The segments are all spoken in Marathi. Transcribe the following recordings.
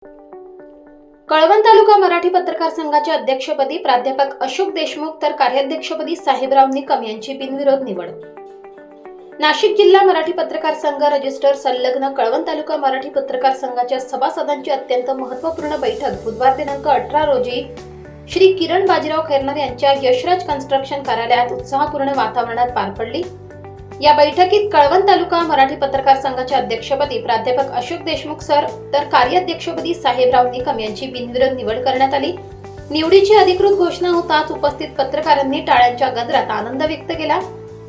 कळवण तालुका मराठी पत्रकार संघाच्या अध्यक्षपदी प्राध्यापक अशोक देशमुख तर कार्याध्यक्षपदी साहेबराव निकम यांची बिनविरोध निवड. नाशिक जिल्हा मराठी पत्रकार संघ रजिस्टर संलग्न कळवण तालुका मराठी पत्रकार संघाच्या सभासदांची अत्यंत महत्त्वपूर्ण बैठक बुधवार दिनांक 18 रोजी श्री किरण बाजीराव खैरनार यांच्या यशराज कन्स्ट्रक्शन कार्यालयात उत्साहपूर्ण वातावरणात पार पडली. या बैठकीत कळवण तालुका मराठी पत्रकार संघाच्या अध्यक्षपदी प्राध्यापक अशोक देशमुख सर तर कार्याध्यक्षपदी साहेबराव निकम यांची बिनविरोध निवड करण्यात आली. निवडीची अधिकृत घोषणा होताच उपस्थित पत्रकारांनी टाळ्यांच्या गजरात आनंद व्यक्त केला.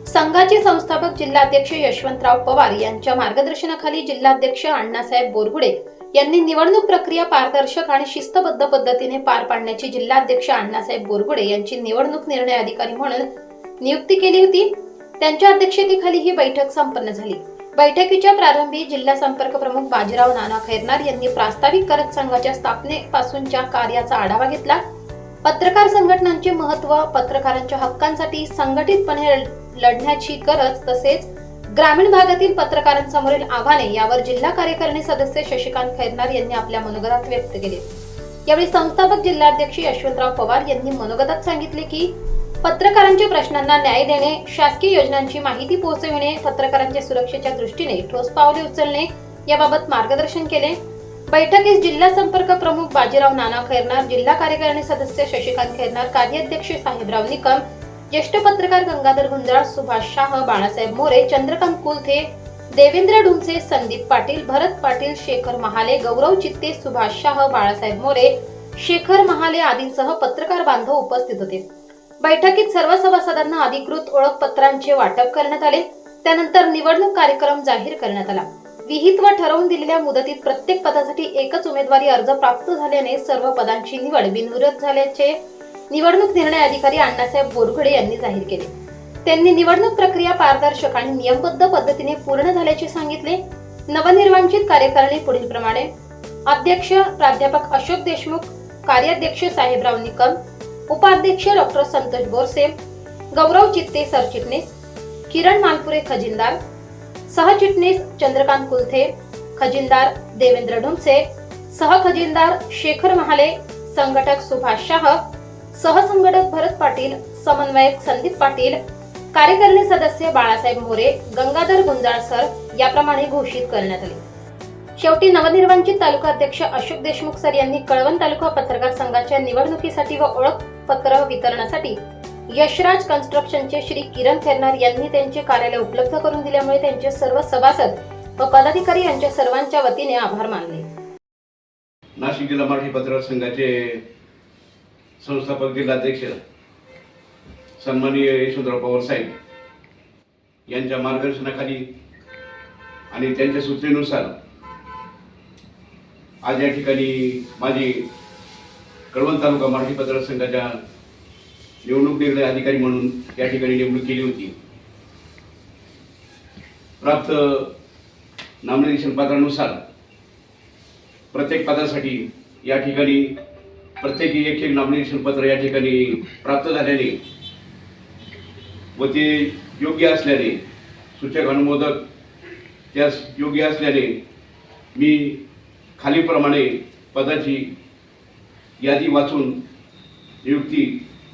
संघाचे संस्थापक जिल्हाध्यक्ष यशवंतराव पवार यांच्या मार्गदर्शनाखाली जिल्हाध्यक्ष अण्णासाहेब बोरगुडे यांनी निवडणूक प्रक्रिया पारदर्शक आणि शिस्तबद्ध पद्धतीने पार पाडण्याची जिल्हाध्यक्ष अण्णासाहेब बोरगुडे यांची निवडणूक निर्णय अधिकारी म्हणून नियुक्ती केली होती. त्यांच्या अध्यक्षतेखाली ही बैठक संपन्न झाली. बैठकीच्या प्रारंभी जिल्हा संपर्क प्रमुख बाजीराव नाना खैरनार यांनी प्रास्ताविक करत संघाच्या स्थापनेपासूनच्या कार्याचा आढावा घेतला. पत्रकार संघटनांचे महत्त्व, पत्रकारांच्या हक्कांसाठी संघटितपणे लढण्याची गरज तसेच ग्रामीण भागातील पत्रकारांसमोरील आव्हाने यावर जिल्हा कार्यकारिणी सदस्य शशिकांत खैरनार यांनी आपल्या मनोगतात व्यक्त केले. यावेळी संस्थापक जिल्हाध्यक्ष यशवंतराव पवार यांनी मनोगतात सांगितले की पत्रकारांच्या प्रश्नांना न्याय देणे, शासकीय योजनांची माहिती पोहोचविणे, पत्रकारांच्या सुरक्षेच्या दृष्टीने ठोस पावले उचलणे याबाबत मार्गदर्शन केले. बैठकीस जिल्हा संपर्क प्रमुख बाजीराव नाना खैरनार, जिल्हा कार्यकारिणी सदस्य शशिकांत खैरनार, कार्याध्यक्ष साहेबराव निकम, ज्येष्ठ पत्रकार गंगाधर गुंजाळ, सुभाष शाह, बाळासाहेब मोरे, चंद्रकांत कुलथे, देवेंद्र ढुमसे, संदीप पाटील, भरत पाटील, शेखर महाले, गौरव चित्ते, सुभाष शाह, बाळासाहेब मोरे, शेखर महाले आदींसह पत्रकार बांधव उपस्थित होते. बैठकीत सर्व सभासदांना अधिकृत ओळखपत्रांचे वाटप करण्यात आले. त्यानंतर निवडणूक कार्यक्रम जाहीर करण्यात आला. विहित व ठरवून दिलेल्या मुदतीत प्रत्येक पदासाठी एकच उमेदवारी अर्ज प्राप्त झाल्याने सर्व पदांची निवड बिनविरोध झाल्याचे निवडणूक निर्णय अधिकारी अण्णासाहेब बोरगुडे यांनी जाहीर केले. त्यांनी निवडणूक प्रक्रिया पारदर्शक आणि नियमबद्ध पद्धतीने पूर्ण झाल्याचे सांगितले. नवनिर्वाचित कार्यकारिणी पुढील प्रमाणे: अध्यक्ष प्राध्यापक अशोक देशमुख, कार्याध्यक्ष साहेबराव निकम, उपाध्यक्ष डॉक्टर संतोष बोरसे, गौरव चित्ते सरचिटणीस, किरण मालपुरे खजिनदार, सहचिटणीस चंद्रकांत कुलथे, खजिनदार देवेंद्र ढुमसे, सहखजिनदार शेखर महाले, संघटक सुभाष शाह, सहसंघटक भरत पाटील, समन्वयक संदीप पाटील, कार्यकारिणी सदस्य बाळासाहेब मोरे, गंगाधर गुंजाळ सर याप्रमाणे घोषित करण्यात आले. शेवटी नवनिर्वाचित तालुका अध्यक्ष अशोक देशमुख सर यांनी कळवण तालुका पत्रकार संघाच्या निवडणुकीसाठी व ओळखपत्र वितरणासाठी यशराज कन्स्ट्रक्शनचे श्री किरण खैरनार यांनी त्यांचे कार्यालय उपलब्ध करून दिल्यामुळे त्यांचे सर्व सभासद व पदाधिकारी यांच्या सर्वांच्या वतीने आभार मानले. नाशिक जिल्हा मराठी पत्रकार संघाचे संस्थापक जिल्हाध्यक्ष सन्माननीय यशवंतराव पवार साहेब यांच्या मार्गदर्शनाखाली आणि त्यांच्या सूचनेनुसार आज या ठिकाणी माझी कळवण तालुका मराठी पत्रकार संघाच्या निवडणूक निर्णय अधिकारी म्हणून या ठिकाणी नेमणूक केली होती. प्राप्त नॉमिनेशन पत्रानुसार प्रत्येक पदासाठी या ठिकाणी प्रत्येकी एक नॉमिनेशन पत्र या ठिकाणी प्राप्त झाल्याने व ते योग्य असल्याने, सूचक अनुमोदक त्यास योग्य असल्याने मी खालीलप्रमाणे पदाची यादी वाचून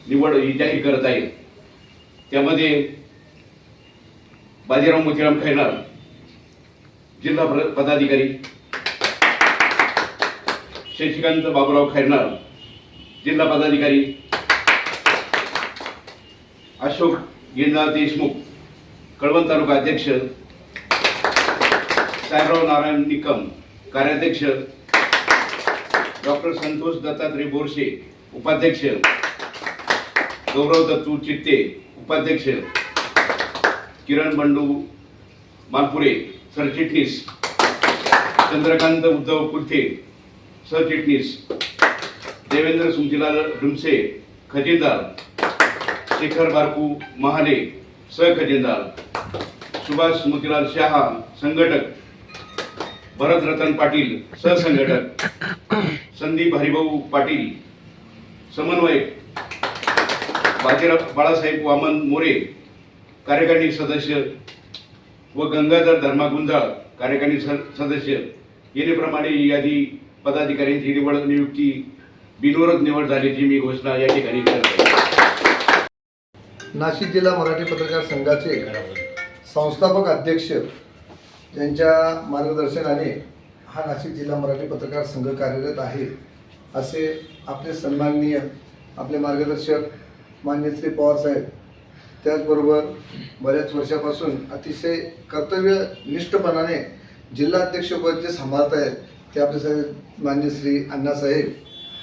निवड ही जाहीर करत आहे. त्यामध्ये बाजीराव मोतीराम खैरनार जिल्हा पदाधिकारी, शशिकांत बाबूराव खैरनार जिल्हा पदाधिकारी, अशोक देशमुख कळवण तालुका अध्यक्ष, साहेबराव नारायण निकम कार्याध्यक्ष, डॉक्टर संतोष दत्तात्रय बोरसे उपाध्यक्ष, गौरव दत्तू चित्ते उपाध्यक्ष, किरण बंडू मालपुरे सरचिटणीस, चंद्रकांत उद्धव कुलथे सरचिटणीस, देवेंद्र सुमतीलाल ढुमसे खजिनदार, शेखर बारकू महाले सहखजिनदार, सुभाष मोतीलाल शाह संघटक, भरत रतन पाटील सहसंघटक, संदीप हरिभाऊ पाटील समन्वयक, बाळासाहेब वामन मोरे कार्यकारिणी सदस्य व गंगाधर धर्मा गुंजाळ कार्यकारिणी सदस्य येण्याप्रमाणे यादी पदाधिकाऱ्यांची नियुक्ती बिनविरोध निवड झाल्याची मी घोषणा या ठिकाणी करत आहे. नाशिक जिल्हा मराठी पत्रकार संघाचे संस्थापक अध्यक्ष यांच्या मार्गदर्शनाने हा नाशिक जिल्हा मराठी पत्रकार संघ कार्यरत आहे असे आपले सन्माननीय आपले मार्गदर्शक मान्य श्री पवार साहेब, त्याचबरोबर बऱ्याच वर्षापासून अतिशय कर्तव्यनिष्ठपणाने जिल्हाध्यक्षपद जे सांभाळत आहेत ते आपले मान्य श्री अण्णासाहेब,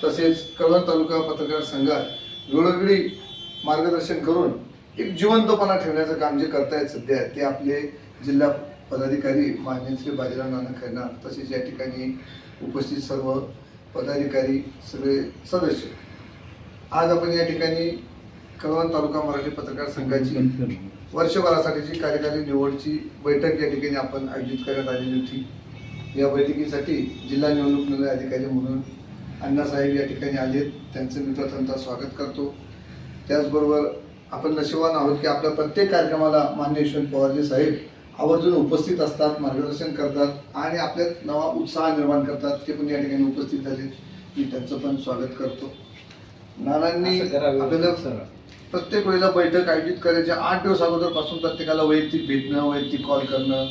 तसेच कळवण तालुका पत्रकार संघात वेळोवेळी मार्गदर्शन करून एक जिवंतपणा ठेवण्याचं काम जे करतायत सध्या ते आपले जिल्हा पदाधिकारी मान्य श्री बाजीराव नाना खैरनार, तसेच या ठिकाणी उपस्थित सर्व पदाधिकारी सगळे सदस्य. आज आपण या ठिकाणी कळवण तालुका मराठी पत्रकार संघाची वर्षभरासाठीची कार्यकारी निवडची बैठक या ठिकाणी आपण आयोजित करण्यात आलेली होती. या बैठकीसाठी जिल्हा निवडणूक निर्णय अधिकारी म्हणून अण्णासाहेब या ठिकाणी आलेत, त्यांचं मी प्रथमतः स्वागत करतो. त्याचबरोबर आपण नशिबान आहोत की आपल्या प्रत्येक कार्यक्रमाला मान्य यशवंत पवारजी साहेब आवर्जून उपस्थित असतात, मार्गदर्शन करतात आणि आपल्यात नवा उत्साह निर्माण करतात. ते पण या ठिकाणी उपस्थित झाले, मी त्यांचं पण स्वागत करतो. नानांनी आपल्याला प्रत्येक वेळेला बैठक आयोजित करायच्या 8 दिवस अगोदरपासून प्रत्येकाला वैयक्तिक भेटणं, वैयक्तिक कॉल करणं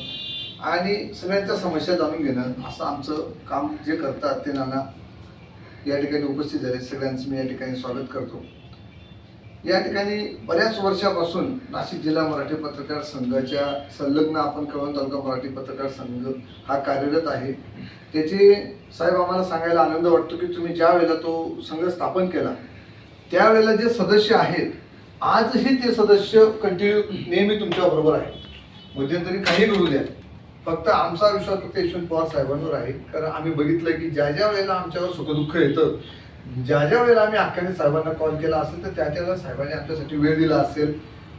आणि सगळ्यांच्या समस्या जाणून घेणं असं आमचं काम जे करतात ते नाना या ठिकाणी उपस्थित झाले. सगळ्यांचं मी या ठिकाणी स्वागत करतो. या ठिकाणी बऱ्याच वर्षापासून नाशिक जिल्हा मराठी पत्रकार संघाच्या संलग्न आपण कळवण तालुका मराठी पत्रकार संघ हा कार्यरत आहे. त्याचे साहेब आम्हाला सांगायला आनंद वाटतो की तुम्ही ज्या वेळेला तो संघ स्थापन केला त्यावेळेला जे सदस्य आहेत आजही ते सदस्य कंटिन्यू नेहमी तुमच्या बरोबर आहे. मध्यंतरी काही करू द्या, फक्त आमचा विश्वास फक्त यशवंत पवार साहेबांवर आहे. कारण आम्ही बघितलं की ज्या ज्या वेळेला आमच्यावर सुखदुःख येतं, ज्या ज्या वेळेला आम्ही अख्ख्याने साहेबांना कॉल केला असेल तर त्या त्यावेळेला साहेबांनी आमच्यासाठी वेळ दिला असेल.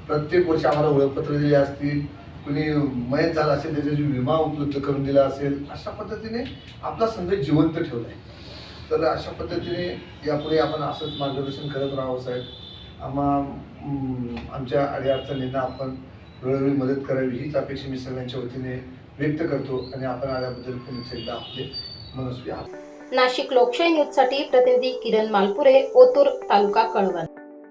प्रत्येक वर्षी आम्हाला ओळखपत्र दिली असतील, कुणी मयत झाला असेल त्याचा विमा उपलब्ध करून दिला असेल. अशा पद्धतीने आपला संघ जिवंत ठेवला आहे. तर अशा पद्धतीने यापुढे आपण असंच मार्गदर्शन करत राहावं साहेब. आमच्या अडीअडचणींना आपण वेळोवेळी मदत करावी हीच अपेक्षा मी सगळ्यांच्या वतीने व्यक्त करतो आणि आपण आल्याबद्दल पुन्हा एकदा आपले मनस्वी आभार. नाशिक लोकशाही न्यूजसाठी प्रतिनिधी किरण मालपुरे, ओतूर तालुका कळवण.